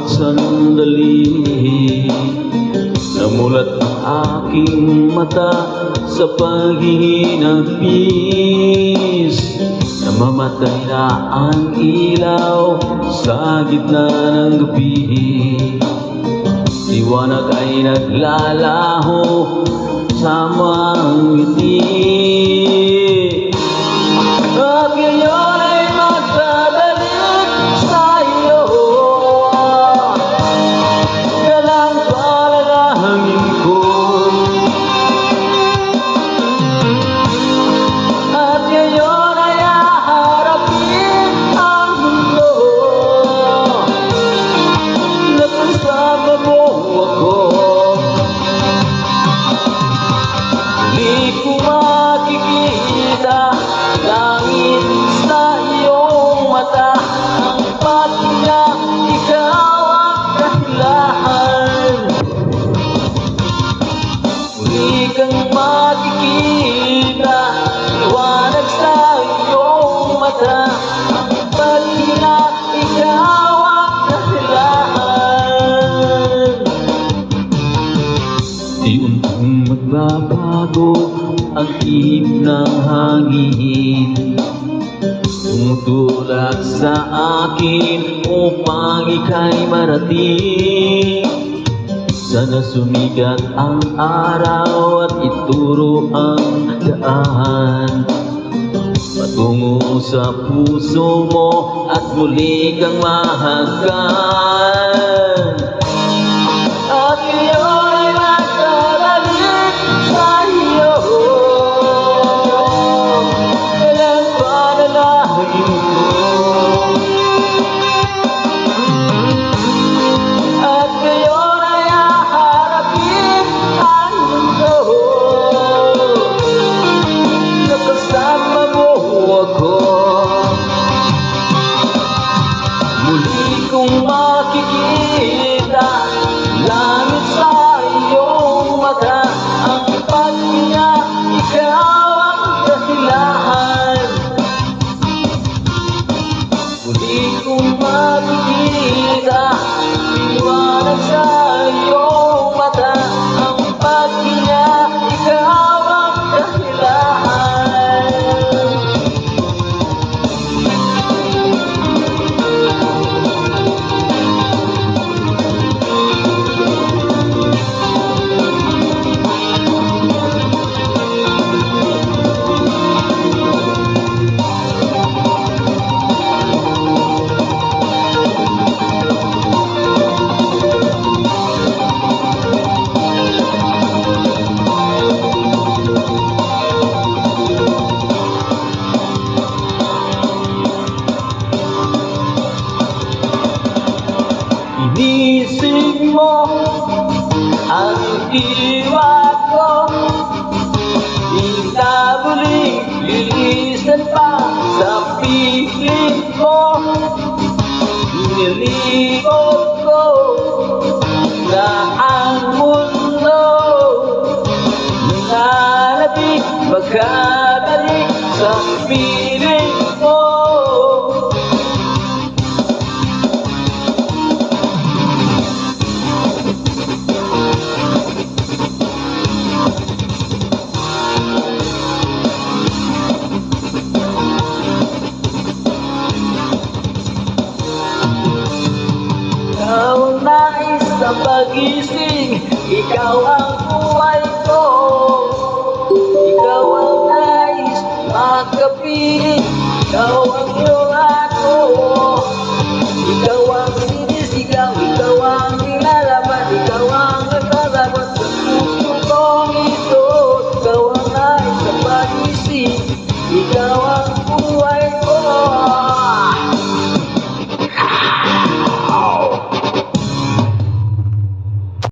sandali, namulat ang aking mata sa paghihinagpis. Namamatay na ang ilaw sa gitna ng gabi. Liwanag ay naglalaho sa mga ngiti. At ngayon ay magdadalik sa'yo, kalang palalangin ko. At ngayon ay haharapin ang mundo, na kasama mo ako. Di ko makikita langit sa iyong mata, ang patina ikaw ang dahilan. Muli kang makikita, liwanag sa iyong mata, ang patina ikaw ang dahilan. Di-untong magbabago ang ihip ng hangin, tumutulak sa akin upang ika'y marating. Sana sumikat ang araw at ituro ang daan patungo sa puso mo at muli kang mahagkan. At ngayon ay magdadalik sa'yo, kalang panalangin ko. At ngayon ay haharapin ang mundo, na kasama mo ako. Muli kong makikita langit sa iyong mata, ang paghinga ikaw ang dahilan. Muli kong makikita liwanag sa iyong mata, ang paghinga ikaw ang dahilan. Inisig mo ang diwa ko, di ka muling lilisan pa sa piling mo. Nilibot ko na ang mundo, nananabik magkabalik sa piling mo. Ikaw ang nais sa pag-ising, ikaw ang buhay ko. Ikaw ang nais makapiling, ikaw ang iyong